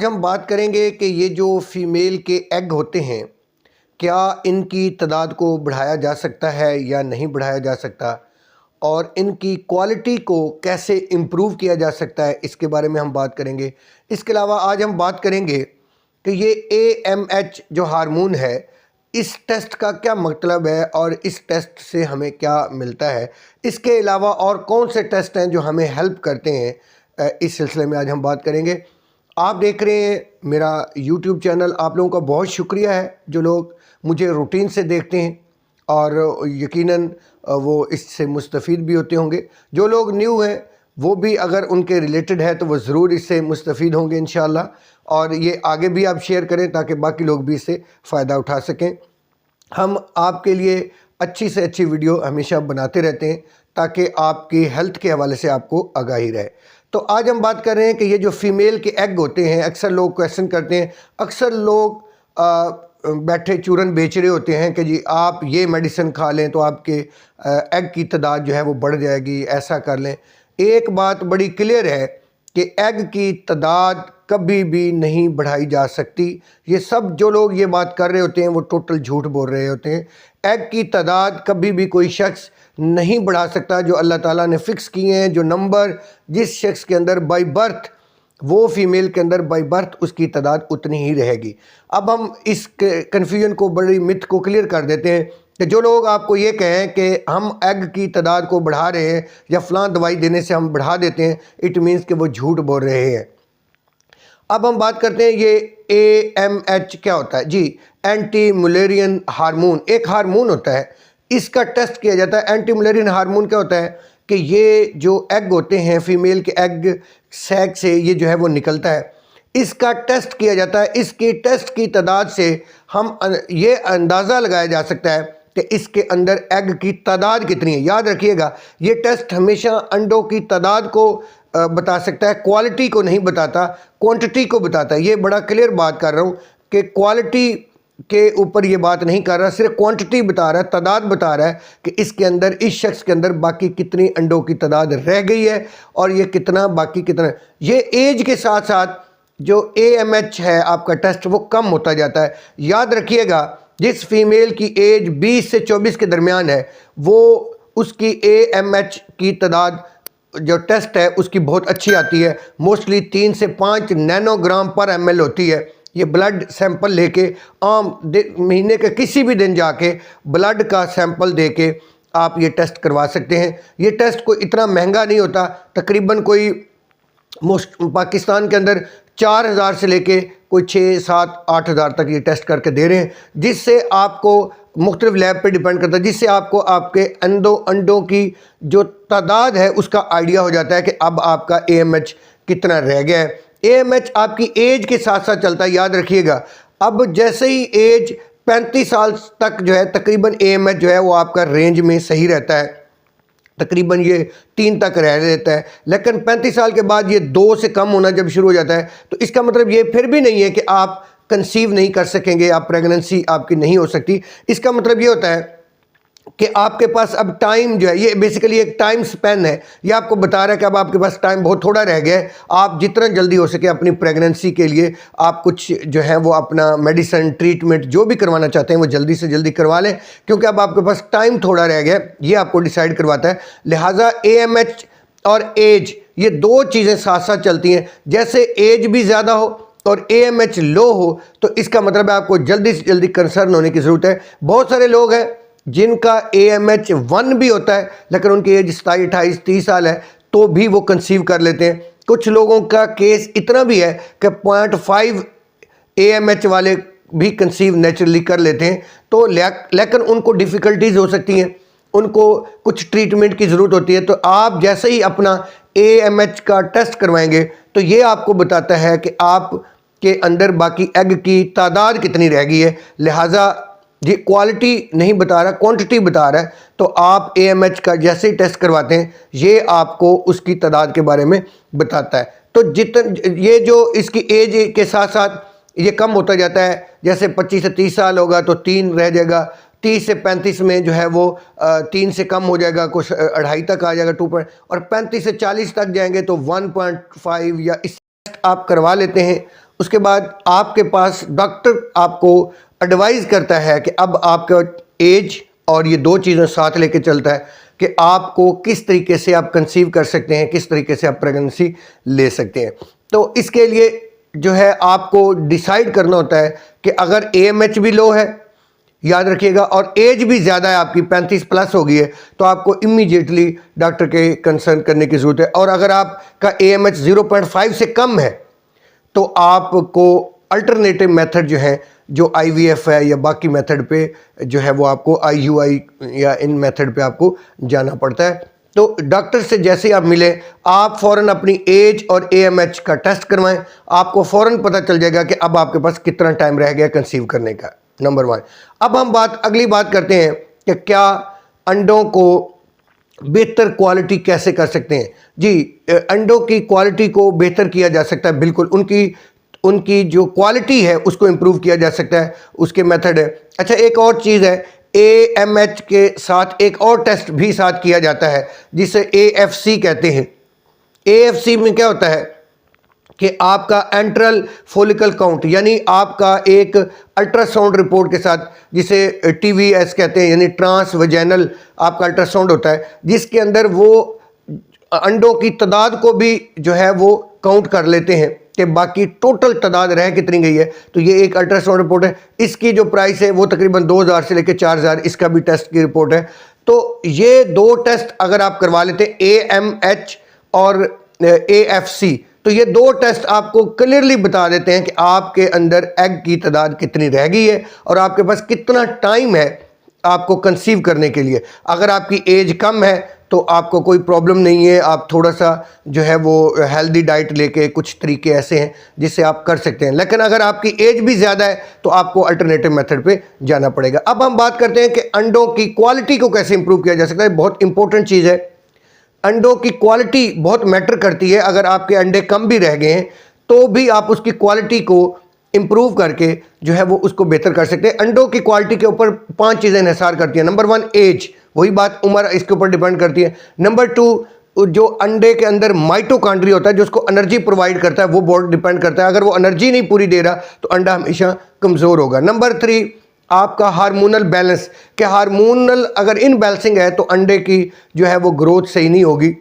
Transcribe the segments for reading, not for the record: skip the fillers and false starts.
हम बात करेंगे कि ये जो फीमेल के एग होते हैं, क्या इनकी तादाद को बढ़ाया जा सकता है या नहीं बढ़ाया जा सकता, और इनकी क्वालिटी को कैसे इम्प्रूव किया जा सकता है, इसके बारे में हम बात करेंगे। इसके अलावा आज हम बात करेंगे कि ये AMH जो हार्मोन है, इस टेस्ट का क्या मतलब है और इस टेस्ट से हमें क्या मिलता है। इसके अलावा और कौन से टेस्ट हैं जो हमें हेल्प करते हैं, इस सिलसिले में आज हम बात करेंगे। आप देख रहे हैं मेरा YouTube चैनल। आप लोगों का बहुत शुक्रिया है जो लोग मुझे रूटीन से देखते हैं और यकीनन वो इससे मुस्तफ़ीद भी होते होंगे। जो लोग न्यू हैं वो भी अगर उनके रिलेटेड है तो वो ज़रूर इससे मुस्तफ़ीद होंगे इंशाअल्लाह, और ये आगे भी आप शेयर करें ताकि बाकी लोग भी इससे फ़ायदा उठा सकें। हम आपके लिए अच्छी से अच्छी वीडियो हमेशा बनाते रहते हैं ताकि आपकी हेल्थ के हवाले से आपको आगाही रहे। तो आज हम बात कर रहे हैं कि ये जो फीमेल के एग होते हैं, अक्सर लोग क्वेश्चन करते हैं, अक्सर लोग बैठे चूरन बेच रहे होते हैं कि जी आप ये मेडिसिन खा लें तो आपके एग की तादाद जो है वो बढ़ जाएगी, ऐसा कर लें। एक बात बड़ी क्लियर है कि एग की तादाद कभी भी नहीं बढ़ाई जा सकती। ये सब जो लोग ये बात कर रहे होते हैं वो टोटल झूठ बोल रहे होते हैं। एग की तादाद कभी भी कोई शख्स नहीं बढ़ा सकता। जो अल्लाह ताला ने फ़िक्स किए हैं, जो नंबर जिस शख्स के अंदर बाय बर्थ, वो फीमेल के अंदर बाय बर्थ उसकी तादाद उतनी ही रहेगी। अब हम इस कन्फ्यूजन को, बड़ी मिथ को क्लियर कर देते हैं कि जो लोग आपको ये कहें कि हम एग की तादाद को बढ़ा रहे हैं या फ़लाँ दवाई देने से हम बढ़ा देते हैं, इट मीन्स कि वो झूठ बोल रहे हैं। अब हम बात करते हैं ये AMH क्या होता है। जी, एंटी मुलेरियन हार्मोन एक हार्मोन होता है, इसका टेस्ट किया जाता है। एंटी मुलेरियन हार्मोन क्या होता है कि ये जो एग होते हैं, फीमेल के एग सैक से ये जो है वो निकलता है, इसका टेस्ट किया जाता है। इसकी टेस्ट की तादाद से हम ये अंदाज़ा लगाया जा सकता है कि इसके अंदर एग की तादाद कितनी है। याद रखिएगा, ये टेस्ट हमेशा अंडों की तादाद को बता सकता है, क्वालिटी को नहीं बताता, क्वांटिटी को बताता है। ये बड़ा क्लियर बात कर रहा हूँ कि क्वालिटी के ऊपर ये बात नहीं कर रहा, सिर्फ क्वांटिटी बता रहा है, तादाद बता रहा है कि इसके अंदर, इस शख्स के अंदर बाकी कितनी अंडों की तादाद रह गई है और ये कितना बाकी कितना। ये एज के साथ साथ जो AMH है आपका टेस्ट वो कम होता जाता है। याद रखिएगा, जिस फीमेल की एज 20 से 24 के दरमियान है, वो उसकी AMH की तादाद जो टेस्ट है उसकी बहुत अच्छी आती है। मोस्टली 3 से 5 नैनोग्राम पर ml होती है। ये ब्लड सैंपल लेके आम महीने के किसी भी दिन जाके ब्लड का सैंपल देके आप ये टेस्ट करवा सकते हैं। ये टेस्ट कोई इतना महंगा नहीं होता, तकरीबन कोई पाकिस्तान के अंदर 4,000 से लेके कोई 6, 7, 8,000 तक ये टेस्ट करके दे रहे हैं, जिससे आपको मुख्तलिफ लैब पे डिपेंड करता है, जिससे आपको आपके अंडों की जो तादाद है उसका आइडिया हो जाता है कि अब आपका AMH कितना रह गया है। AMH आपकी एज के साथ साथ चलता है, याद रखिएगा। अब जैसे ही एज 35 साल तक जो है तकरीबन AMH जो है वो आपका रेंज में सही रहता है, तकरीबन ये 3 तक रह लेता है। लेकिन 35 साल के बाद ये 2 से कम होना जब शुरू हो जाता है, तो इसका मतलब ये फिर भी नहीं है कि आप कंसीव नहीं कर सकेंगे, आप प्रेगनेंसी आपकी नहीं हो सकती। इसका मतलब ये होता है कि आपके पास अब टाइम जो है, ये बेसिकली एक टाइम स्पैन है। ये आपको बता रहा है कि अब आपके पास टाइम बहुत थोड़ा रह गया है। आप जितना जल्दी हो सके अपनी प्रेगनेंसी के लिए आप कुछ जो है वो अपना मेडिसिन, ट्रीटमेंट जो भी करवाना चाहते हैं वो जल्दी से जल्दी करवा लें, क्योंकि अब आपके पास टाइम थोड़ा रह गया है। ये आपको डिसाइड करवाता है। लिहाजा AMH और एज, ये 2 चीज़ें साथ साथ चलती हैं। जैसे एज भी ज़्यादा हो और AMH लो हो तो इसका मतलब है आपको जल्दी से जल्दी कंसर्न होने की ज़रूरत है। बहुत सारे लोग हैं जिनका AMH 1 भी होता है लेकिन उनकी एज 27, 28, 30 साल है तो भी वो कंसीव कर लेते हैं। कुछ लोगों का केस इतना भी है कि 0.5 AMH वाले भी कंसीव नेचुरली कर लेते हैं। तो लेकिन उनको डिफ़िकल्टीज हो सकती हैं, उनको कुछ ट्रीटमेंट की ज़रूरत होती है। तो आप जैसे ही अपना AMH का टेस्ट करवाएंगे तो ये आपको बताता है कि आप के अंदर बाकी एग की तादाद कितनी रह गई है। लिहाजा ये क्वालिटी नहीं बता रहा, क्वांटिटी बता रहा है। तो आप AMH का जैसे ही टेस्ट करवाते हैं ये आपको उसकी तादाद के बारे में बताता है। तो ये जो इसकी एज के साथ साथ ये कम होता जाता है। जैसे 25 से 30 साल होगा तो 3 रह जाएगा, 30 से 35 में जो है वो 3 से कम हो जाएगा, कुछ 2.5 तक आ जाएगा 2 और 35 से 40 तक जाएंगे तो 1.5 या इस आप करवा लेते हैं उसके बाद आपके पास डॉक्टर आपको एडवाइस करता है कि अब आपका एज और ये दो चीज़ें साथ लेके चलता है कि आपको किस तरीके से आप कंसीव कर सकते हैं, किस तरीके से आप प्रेगनेंसी ले सकते हैं। तो इसके लिए जो है आपको डिसाइड करना होता है कि अगर AMH भी लो है, याद रखिएगा, और एज भी ज़्यादा है आपकी 35 प्लस हो गई है, तो आपको इमीडिएटली डॉक्टर के कंसर्न करने की ज़रूरत है। और अगर आपका AMH 0.5 से कम है तो आपको अल्टरनेटिव मेथड जो है, जो IVF है या बाकी मेथड पे जो है वो आपको IUI या इन मेथड पे आपको जाना पड़ता है। तो डॉक्टर से जैसे ही आप मिले, आप फ़ौरन अपनी एज और AMH का टेस्ट करवाएं, आपको फ़ौरन पता चल जाएगा कि अब आपके पास कितना टाइम रह गया कंसीव करने का, नंबर 1। अब हम अगली बात करते हैं कि क्या अंडों को बेहतर क्वालिटी कैसे कर सकते हैं। जी, अंडों की क्वालिटी को बेहतर किया जा सकता है, बिल्कुल उनकी जो क्वालिटी है उसको इम्प्रूव किया जा सकता है, उसके मेथड है। अच्छा, एक और चीज़ है, AMH के साथ एक और टेस्ट भी साथ किया जाता है जिसे AFC कहते हैं। AFC में क्या होता है कि आपका एंट्रल फॉलिकल काउंट, यानी आपका एक अल्ट्रासाउंड रिपोर्ट के साथ, जिसे TVS कहते हैं, यानी ट्रांस वैजाइनल आपका अल्ट्रासाउंड होता है, जिसके अंदर वो अंडों की तादाद को भी जो है वो काउंट कर लेते हैं कि बाकी टोटल तादाद रह कितनी गई है। तो ये एक अल्ट्रासाउंड रिपोर्ट है, इसकी जो प्राइस है वो तकरीबन 2000 से लेकर 4000, इसका भी टेस्ट की रिपोर्ट है। तो ये दो टेस्ट अगर आप करवा लेते हैं, AMH और AFC, तो ये दो टेस्ट आपको क्लियरली बता देते हैं कि आपके अंदर एग की तादाद कितनी रह गई है और आपके पास कितना टाइम है आपको कंसीव करने के लिए। अगर आपकी एज कम है तो आपको कोई प्रॉब्लम नहीं है, आप थोड़ा सा जो है वो हेल्दी डाइट लेके, कुछ तरीके ऐसे हैं जिससे आप कर सकते हैं। लेकिन अगर आपकी एज भी ज़्यादा है तो आपको अल्टरनेटिव मेथड पे जाना पड़ेगा। अब हम बात करते हैं कि अंडों की क्वालिटी को कैसे इंप्रूव किया जा सकता है। बहुत इंपॉर्टेंट चीज़ है, अंडों की क्वालिटी बहुत मैटर करती है। अगर आपके अंडे कम भी रह गए हैं तो भी आप उसकी क्वालिटी को इंप्रूव करके जो है वो उसको बेहतर कर सकते हैं। अंडों की क्वालिटी के ऊपर 5 चीज़ें इंहिसार करती हैं। नंबर 1 एज, वही बात, उम्र इसके ऊपर डिपेंड करती है। नंबर 2 जो अंडे के अंदर माइटोकॉन्ड्रिया होता है जो उसको एनर्जी प्रोवाइड करता है, वो बहुत डिपेंड करता है। अगर वो एनर्जी नहीं पूरी दे रहा तो अंडा हमेशा कमज़ोर होगा। नंबर 3 आपका हार्मोनल बैलेंस, कि हार्मोनल अगर इनबैलेंसिंग है तो अंडे की जो है वो ग्रोथ सही नहीं होगी।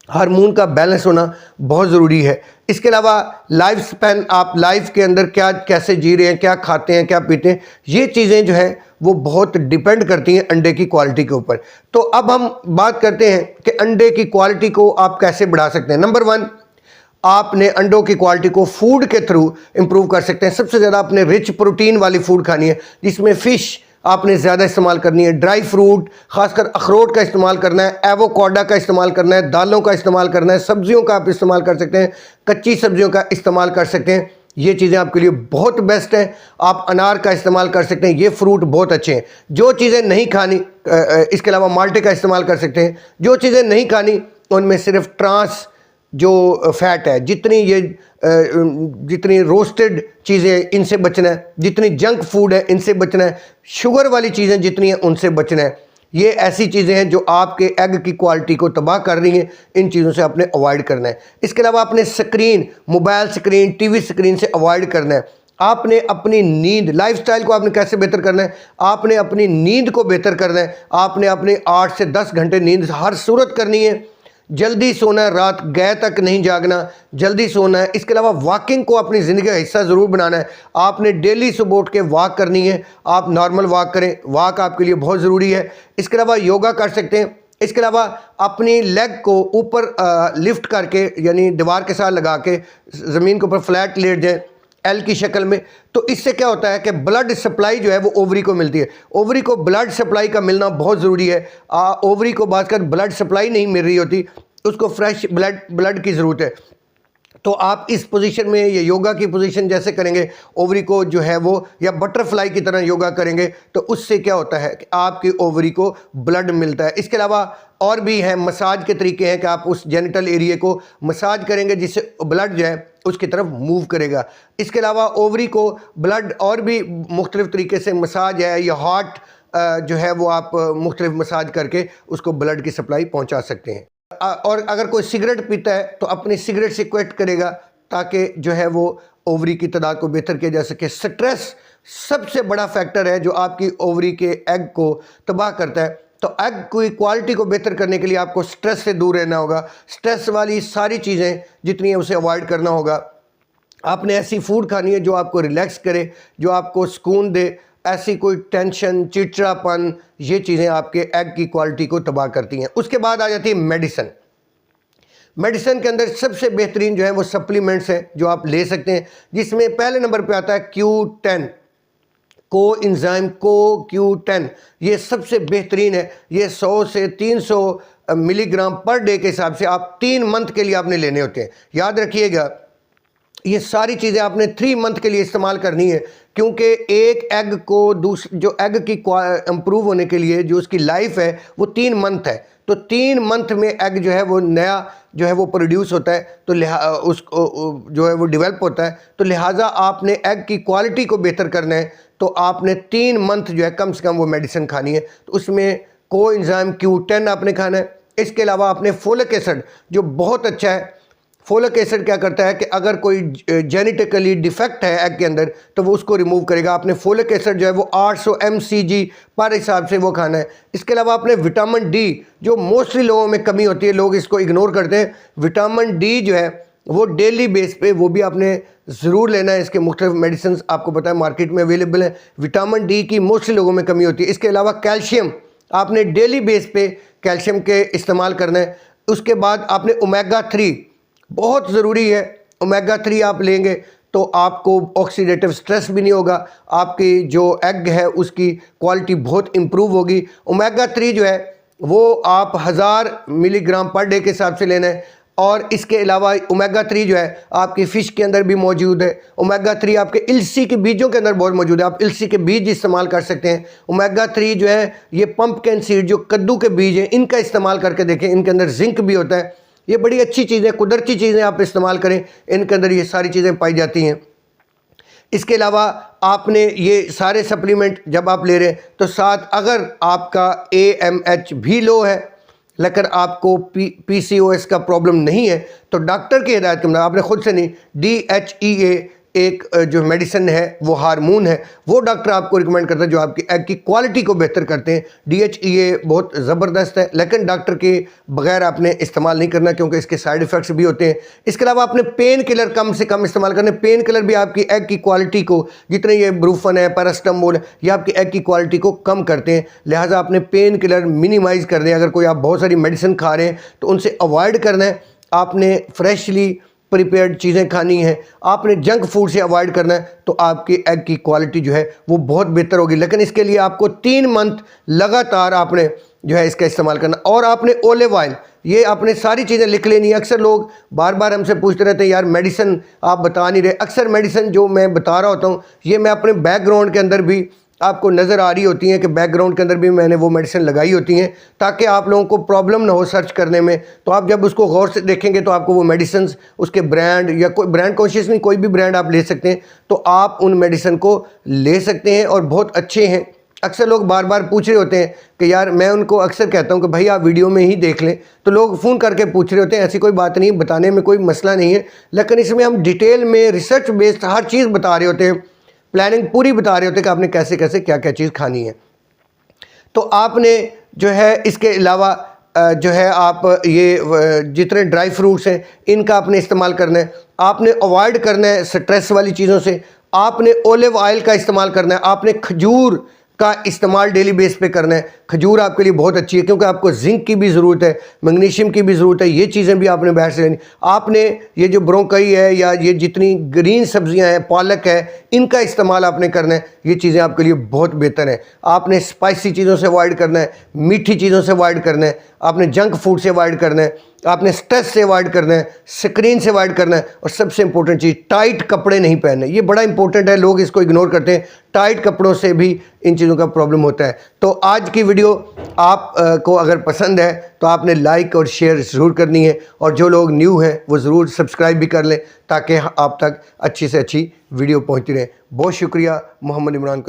हार्मोन का बैलेंस होना बहुत ज़रूरी है। इसके अलावा लाइफ स्पैन, आप लाइफ के अंदर क्या कैसे जी रहे हैं, क्या खाते हैं, क्या पीते हैं, ये चीज़ें जो हैं वो बहुत डिपेंड करती हैं अंडे की क्वालिटी के ऊपर। तो अब हम बात करते हैं कि अंडे की क्वालिटी को आप कैसे बढ़ा सकते हैं। नंबर 1, आपने अंडों की क्वालिटी को फूड के थ्रू इंप्रूव कर सकते हैं। सबसे ज़्यादा आपने रिच प्रोटीन वाली फूड खानी है, जिसमें फ़िश आपने ज़्यादा इस्तेमाल करनी है, ड्राई फ्रूट खासकर अखरोट का इस्तेमाल करना है, एवोकाडो का इस्तेमाल करना है, दालों का इस्तेमाल करना है, सब्जियों का आप इस्तेमाल कर सकते हैं, कच्ची सब्जियों का इस्तेमाल कर सकते हैं। ये चीज़ें आपके लिए बहुत बेस्ट हैं। आप अनार का इस्तेमाल कर सकते हैं, ये फ्रूट बहुत अच्छे हैं। जो चीज़ें नहीं खानी, इसके अलावा माल्टे का इस्तेमाल कर सकते हैं। जो चीज़ें नहीं खानी उनमें सिर्फ ट्रांस जो फैट है, जितनी रोस्टेड चीज़ें इनसे बचना है, जितनी जंक फूड है इनसे बचना है, शुगर वाली चीज़ें जितनी हैं उनसे बचना है। ये ऐसी चीज़ें हैं जो आपके एग की क्वालिटी को तबाह कर रही हैं, इन चीज़ों से आपने अवॉइड करना है। इसके अलावा आपने screen, mobile screen, TV screen से अवॉइड करना है। आपने अपनी नींद, लाइफस्टाइल को आपने कैसे बेहतर करना है, आपने अपनी नींद को बेहतर करना है। आपने अपने 8 से 10 घंटे नींद हर सूरत करनी है। जल्दी सोना है, रात गए तक नहीं जागना, जल्दी सोना है। इसके अलावा वॉकिंग को अपनी ज़िंदगी का हिस्सा ज़रूर बनाना है। आपने डेली सुबह उठ के वॉक करनी है, आप नॉर्मल वॉक करें, वॉक आपके लिए बहुत ज़रूरी है। इसके अलावा योगा कर सकते हैं। इसके अलावा अपनी लेग को ऊपर लिफ्ट करके, यानी दीवार के साथ लगा के ज़मीन के ऊपर फ्लैट लेट जाए एल की शक्ल में। तो इससे क्या होता है कि ब्लड सप्लाई जो है वो ओवरी को मिलती है। ओवरी को ब्लड सप्लाई का मिलना बहुत ज़रूरी है। ओवरी को बात ब्लड सप्लाई नहीं मिल रही होती, उसको फ्रेश ब्लड की ज़रूरत है। तो आप इस पोजीशन में, ये योगा की पोजीशन जैसे करेंगे, ओवरी को जो है वो, या बटरफ्लाई की तरह योगा करेंगे, तो उससे क्या होता है कि आपकी ओवरी को ब्लड मिलता है। इसके अलावा और भी हैं मसाज के तरीके हैं कि आप उस जेनिटल एरिया को मसाज करेंगे जिससे ब्लड जो है उसकी तरफ मूव करेगा। इसके अलावा ओवरी को ब्लड और भी मुख्तलिफ तरीके से मसाज है, या हार्ट जो है वो आप मुख्तलिफ मसाज करके उसको ब्लड की सप्लाई पहुँचा सकते हैं। और अगर कोई सिगरेट पीता है तो अपनी सिगरेट से क्विट करेगा ताकि जो है वो ओवरी की तादाद को बेहतर किया जा सके। स्ट्रेस सबसे बड़ा फैक्टर है जो आपकी ओवरी के एग को तबाह करता है। तो एग की क्वालिटी को बेहतर करने के लिए आपको स्ट्रेस से दूर रहना होगा। स्ट्रेस वाली सारी चीज़ें जितनी हैं उसे अवॉइड करना होगा। आपने ऐसी फूड खानी है जो आपको रिलैक्स करे, जो आपको सुकून दे। ऐसी कोई टेंशन, चिड़चिड़ापन, ये चीज़ें आपके एग की क्वालिटी को तबाह करती हैं। उसके बाद आ जाती है मेडिसिन। मेडिसिन के अंदर सबसे बेहतरीन जो है वो सप्लीमेंट्स हैं जो आप ले सकते हैं, जिसमें पहले नंबर पे आता है Q10 कोएंजाइम CoQ10। ये सबसे बेहतरीन है। ये 100 से 300 मिलीग्राम पर डे के हिसाब से आप 3 मंथ के लिए आपने लेने होते हैं। याद रखिएगा, ये सारी चीज़ें आपने 3 मंथ के लिए इस्तेमाल करनी है, क्योंकि एक एग को जो एग की इम्प्रूव होने के लिए जो उसकी लाइफ है वो 3 मंथ है। तो 3 मंथ में एग जो है वो नया जो है वो प्रोड्यूस होता है, तो उसको जो है वो डेवलप होता है। तो लिहाजा आपने एग की क्वालिटी को बेहतर करना है, तो आपने 3 मंथ जो है कम से कम वो मेडिसिन खानी है। तो उसमें कोएंजाइम Q10 आपने खाना है। इसके अलावा आपने फोलिक एसिड जो बहुत अच्छा है। फोलिक एसिड क्या करता है कि अगर कोई जेनेटिकली डिफेक्ट है एग के अंदर तो वो उसको रिमूव करेगा। आपने फोलिक एसिड जो है वो 800 mcg पर हिसाब से वो खाना है। इसके अलावा आपने विटामिन डी जो मोस्टली लोगों में कमी होती है, लोग इसको इग्नोर करते हैं। विटामिन डी जो है वो डेली बेस पे वो भी आपने ज़रूर लेना है। इसके मुख्तलिफ मेडिसिन आपको पता है मार्केट में अवेलेबल है। विटामिन डी की मोस्टली लोगों में कमी होती है। इसके अलावा कैल्शियम आपने डेली बेस पे कैल्शियम के इस्तेमाल करना है। उसके बाद आपने ओमेगा 3 बहुत ज़रूरी है। ओमेगा 3 आप लेंगे तो आपको ऑक्सीडेटिव स्ट्रेस भी नहीं होगा, आपकी जो एग है उसकी क्वालिटी बहुत इम्प्रूव होगी। ओमेगा 3 जो है वो आप 1000 मिलीग्राम पर डे के हिसाब से लेना है। और इसके अलावा ओमेगा 3 जो है आपकी फ़िश के अंदर भी मौजूद है। ओमेगा 3 आपके इलसी के बीजों के अंदर बहुत मौजूद है, आप इलसी के बीज इस्तेमाल कर सकते हैं। ओमेगा 3 जो है ये पंपकिन सीड जो कद्दू के बीज हैं इनका इस्तेमाल करके देखें, इनके अंदर जिंक भी होता है। ये बड़ी अच्छी चीज़ें, कुदरती चीज़ें आप इस्तेमाल करें, इनके अंदर ये सारी चीज़ें पाई जाती हैं। इसके अलावा आपने ये सारे सप्लीमेंट जब आप ले रहे हैं तो साथ अगर आपका AMH भी लो है लेकिन आपको PCOS का प्रॉब्लम नहीं है तो डॉक्टर की हिदायत के मुताबिक, आपने खुद से नहीं, DHEA एक जो मेडिसिन है वो हार्मोन है, वो डॉक्टर आपको रिकमेंड करता है जो आपकी एग की क्वालिटी को बेहतर करते हैं। DHEA बहुत ज़बरदस्त है लेकिन डॉक्टर के बगैर आपने इस्तेमाल नहीं करना क्योंकि इसके साइड इफ़ेक्ट्स भी होते हैं। इसके अलावा आपने पेन किलर कम से कम इस्तेमाल करना। पेन किलर भी आपकी एग की क्वालिटी को, जितने ये ब्रूफन है, पैरास्टामोल है, ये आपकी एग की क्वालिटी को कम करते हैं। लिहाजा आपने पेन किलर मिनिमाइज़ कर दें। अगर कोई आप बहुत सारी मेडिसिन खा रहे हैं तो उनसे अवॉइड करना है। आपने फ्रेशली प्रिपेयर्ड चीज़ें खानी है, आपने जंक फूड से अवॉइड करना है, तो आपकी एग की क्वालिटी जो है वो बहुत बेहतर होगी। लेकिन इसके लिए आपको 3 मंथ लगातार आपने जो है इसका इस्तेमाल करना। और आपने ओलिव ऑयल, ये आपने सारी चीज़ें लिख लेनी है। अक्सर लोग बार बार हमसे पूछते रहते हैं यार मेडिसिन आप बता नहीं रहे। अक्सर मेडिसिन जो मैं बता रहा होता हूँ ये मैं अपने बैकग्राउंड के अंदर भी आपको नज़र आ रही होती हैं कि बैकग्राउंड के अंदर भी मैंने वो मेडिसिन लगाई होती हैं ताकि आप लोगों को प्रॉब्लम ना हो सर्च करने में। तो आप जब उसको गौर से देखेंगे तो आपको वो मेडिसिन, उसके ब्रांड या कोई ब्रांड कॉन्शियस नहीं, कोई भी ब्रांड आप ले सकते हैं, तो आप उन मेडिसिन को ले सकते हैं और बहुत अच्छे हैं। अक्सर लोग बार बार पूछ रहे होते हैं कि यार, मैं उनको अक्सर कहता हूं कि भाई आप वीडियो में ही देख लें, तो लोग फ़ोन करके पूछ रहे होते हैं। ऐसी कोई बात नहीं, बताने में कोई मसला नहीं है, लेकिन इसमें हम डिटेल में रिसर्च बेस्ड हर चीज़ बता रहे होते हैं, प्लानिंग पूरी बता रहे होते हैं कि आपने कैसे कैसे क्या क्या चीज़ खानी है। तो आपने जो है इसके अलावा जो है आप ये जितने ड्राई फ्रूट्स हैं इनका आपने इस्तेमाल करना है। आपने अवॉइड करना है स्ट्रेस वाली चीज़ों से। आपने ओलिव ऑयल का इस्तेमाल करना है। आपने खजूर का इस्तेमाल डेली बेस पे करना है। खजूर आपके लिए बहुत अच्छी है क्योंकि आपको जिंक की भी ज़रूरत है, मैग्नीशियम की भी ज़रूरत है। ये चीज़ें भी आपने बाहर से लेनी। आपने ये जो ब्रोकली है या ये जितनी ग्रीन सब्जियां हैं, पालक है, इनका इस्तेमाल आपने करना है। ये चीज़ें आपके लिए बहुत बेहतर हैं। आपने स्पाइसी चीज़ों से अवॉइड करना है, मीठी चीज़ों से अवॉइड करना है, आपने जंक फूड से अवॉइड करना है, आपने स्ट्रेस से अवॉइड करना है, स्क्रीन से अवॉइड करना है, और सबसे इंपॉर्टेंट चीज़ टाइट कपड़े नहीं पहनने। ये बड़ा इंपॉर्टेंट है, लोग इसको इग्नोर करते हैं। टाइट कपड़ों से भी इन चीज़ों का प्रॉब्लम होता है। तो आज की वीडियो आप को अगर पसंद है तो आपने लाइक और शेयर ज़रूर करनी है, और जो लोग न्यू हैं वो ज़रूर सब्सक्राइब भी कर लें ताकि आप तक अच्छी से अच्छी वीडियो पहुँचती रहे। बहुत शुक्रिया। मोहम्मद इमरान को